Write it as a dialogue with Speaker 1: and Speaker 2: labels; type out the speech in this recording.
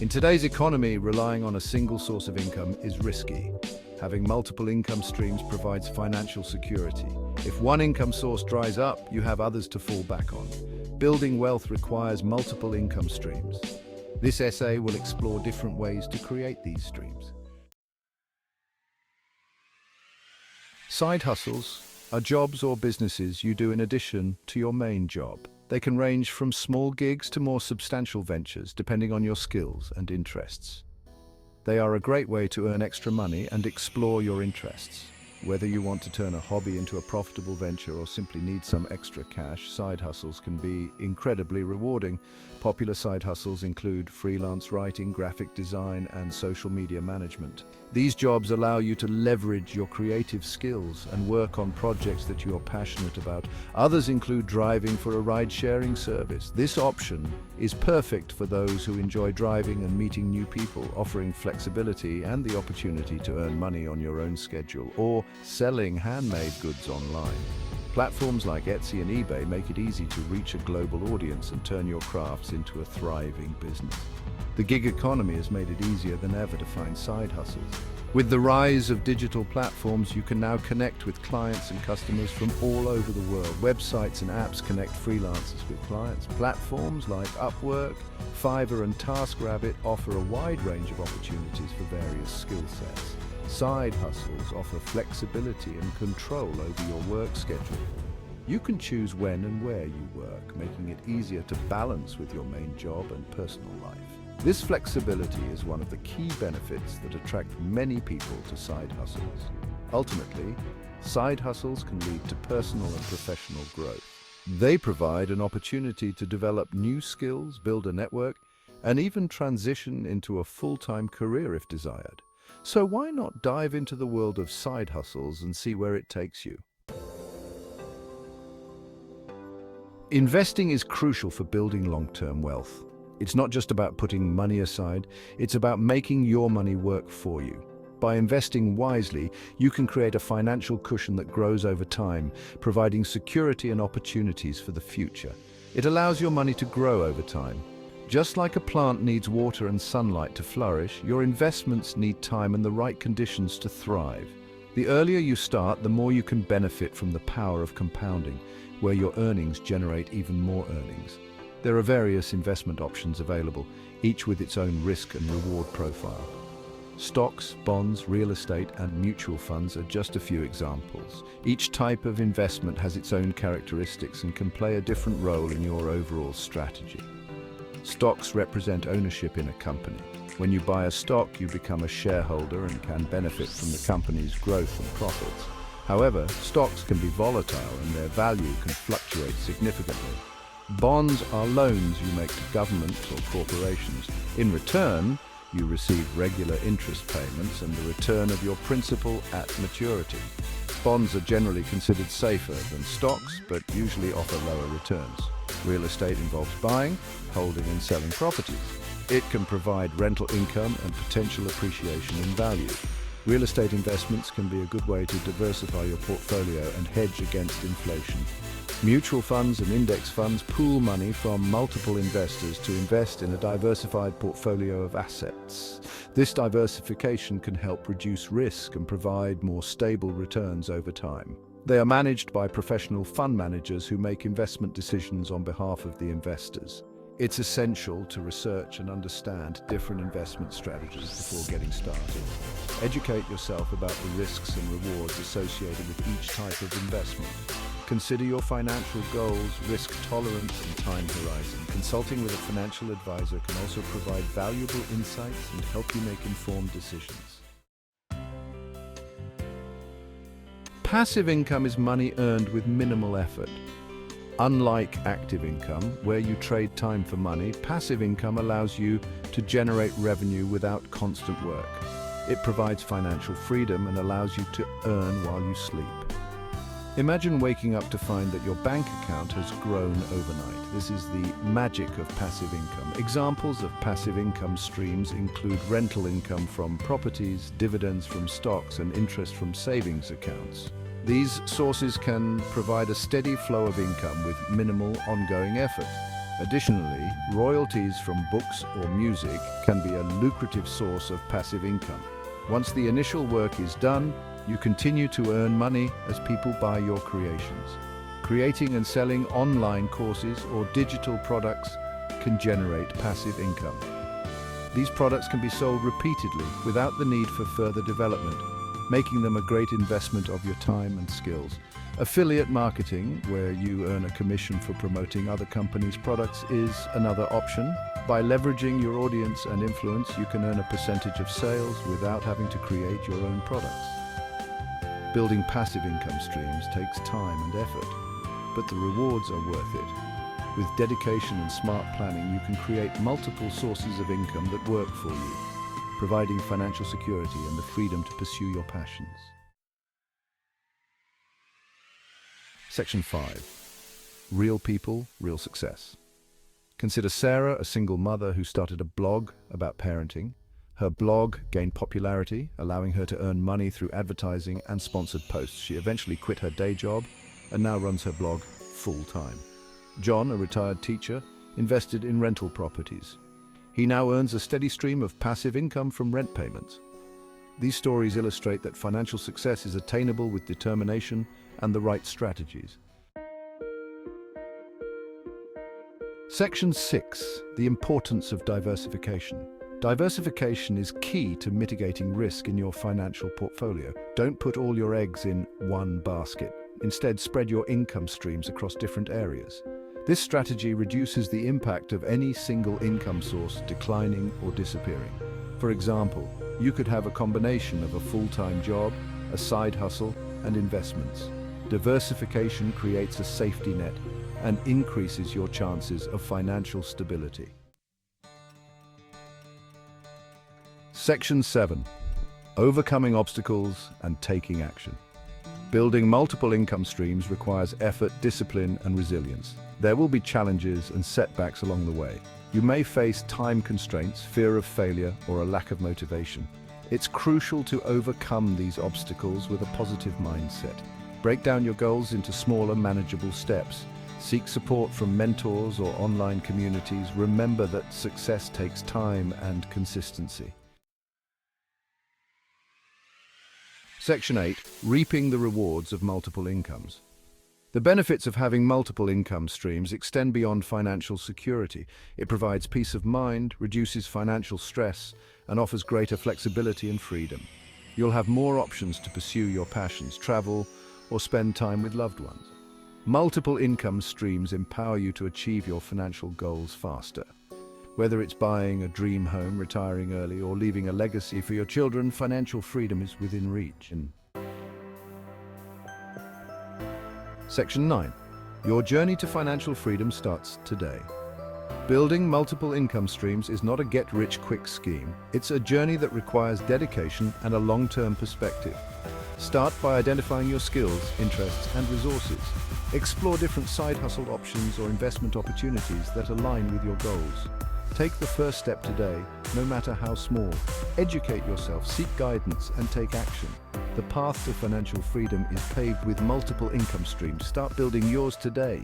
Speaker 1: In today's economy, relying on a single source of income is risky. Having multiple income streams provides financial security. If one income source dries up, you have others to fall back on. Building wealth requires multiple income streams. This essay will explore different ways to create these streams. Side hustles are jobs or businesses you do in addition to your main job. They can range from small gigs to more substantial ventures, depending on your skills and interests. They are a great way to earn extra money and explore your interests. Whether you want to turn a hobby into a profitable venture or simply need some extra cash, side hustles can be incredibly rewarding. Popular side hustles include freelance writing, graphic design, and social media management. These jobs allow you to leverage your creative skills and work on projects that you are passionate about. Others include driving for a ride-sharing service. This option is perfect for those who enjoy driving and meeting new people, offering flexibility and the opportunity to earn money on your own schedule, or selling handmade goods online. Platforms like Etsy and eBay make it easy to reach a global audience and turn your crafts into a thriving business. The gig economy has made it easier than ever to find side hustles. With the rise of digital platforms, you can now connect with clients and customers from all over the world. Websites and apps connect freelancers with clients. Platforms like Upwork, Fiverr, and TaskRabbit offer a wide range of opportunities for various skill sets. Side hustles offer flexibility and control over your work schedule. You can choose when and where you work, making it easier to balance with your main job and personal life. This flexibility is one of the key benefits that attract many people to side hustles. Ultimately, side hustles can lead to personal and professional growth. They provide an opportunity to develop new skills, build a network, and even transition into a full-time career if desired. So why not dive into the world of side hustles and see where it takes you? Investing is crucial for building long-term wealth. It's not just about putting money aside, it's about making your money work for you. By investing wisely, you can create a financial cushion that grows over time, providing security and opportunities for the future. It allows your money to grow over time. Just like a plant needs water and sunlight to flourish, your investments need time and the right conditions to thrive. The earlier you start, the more you can benefit from the power of compounding, where your earnings generate even more earnings. There are various investment options available, each with its own risk and reward profile. Stocks, bonds, real estate, and mutual funds are just a few examples. Each type of investment has its own characteristics and can play a different role in your overall strategy. Stocks represent ownership in a company. When you buy a stock, you become a shareholder and can benefit from the company's growth and profits. However, stocks can be volatile and their value can fluctuate significantly. Bonds are loans you make to governments or corporations. In return, you receive regular interest payments and the return of your principal at maturity. Bonds are generally considered safer than stocks, but usually offer lower returns. Real estate involves buying, holding, and selling properties. It can provide rental income and potential appreciation in value. Real estate investments can be a good way to diversify your portfolio and hedge against inflation. Mutual funds and index funds pool money from multiple investors to invest in a diversified portfolio of assets. This diversification can help reduce risk and provide more stable returns over time. They are managed by professional fund managers who make investment decisions on behalf of the investors. It's essential to research and understand different investment strategies before getting started. Educate yourself about the risks and rewards associated with each type of investment. Consider your financial goals, risk tolerance, and time horizon. Consulting with a financial advisor can also provide valuable insights and help you make informed decisions. Passive income is money earned with minimal effort. Unlike active income, where you trade time for money, passive income allows you to generate revenue without constant work. It provides financial freedom and allows you to earn while you sleep. Imagine waking up to find that your bank account has grown overnight. This is the magic of passive income. Examples of passive income streams include rental income from properties, dividends from stocks, and interest from savings accounts. These sources can provide a steady flow of income with minimal ongoing effort. Additionally, royalties from books or music can be a lucrative source of passive income. Once the initial work is done, you continue to earn money as people buy your creations. Creating and selling online courses or digital products can generate passive income. These products can be sold repeatedly without the need for further development, making them a great investment of your time and skills. Affiliate marketing, where you earn a commission for promoting other companies' products, is another option. By leveraging your audience and influence, you can earn a percentage of sales without having to create your own products. Building passive income streams takes time and effort, but the rewards are worth it. With dedication and smart planning, you can create multiple sources of income that work for you, providing financial security and the freedom to pursue your passions. Section 5. Real people, real success. Consider Sarah, a single mother who started a blog about parenting. Her blog gained popularity, allowing her to earn money through advertising and sponsored posts. She eventually quit her day job and now runs her blog full-time. John, a retired teacher, invested in rental properties. He now earns a steady stream of passive income from rent payments. These stories illustrate that financial success is attainable with determination and the right strategies. Section 6. The importance of diversification. Diversification is key to mitigating risk in your financial portfolio. Don't put all your eggs in one basket. Instead, spread your income streams across different areas. This strategy reduces the impact of any single income source declining or disappearing. For example, you could have a combination of a full-time job, a side hustle, and investments. Diversification creates a safety net and increases your chances of financial stability. Section 7. Overcoming obstacles and taking action. Building multiple income streams requires effort, discipline, and resilience. There will be challenges and setbacks along the way. You may face time constraints, fear of failure, or a lack of motivation. It's crucial to overcome these obstacles with a positive mindset. Break down your goals into smaller, manageable steps. Seek support from mentors or online communities. Remember that success takes time and consistency. Section 8. Reaping the rewards of multiple incomes. The benefits of having multiple income streams extend beyond financial security. It provides peace of mind, reduces financial stress, and offers greater flexibility and freedom. You'll have more options to pursue your passions, travel, or spend time with loved ones. Multiple income streams empower you to achieve your financial goals faster. Whether it's buying a dream home, retiring early, or leaving a legacy for your children, financial freedom is within reach. Section 9. Your journey to financial freedom starts today. Building multiple income streams is not a get-rich-quick scheme. It's a journey that requires dedication and a long-term perspective. Start by identifying your skills, interests, and resources. Explore different side hustle options or investment opportunities that align with your goals. Take the first step today, no matter how small. Educate yourself, seek guidance, and take action. The path to financial freedom is paved with multiple income streams. Start building yours today.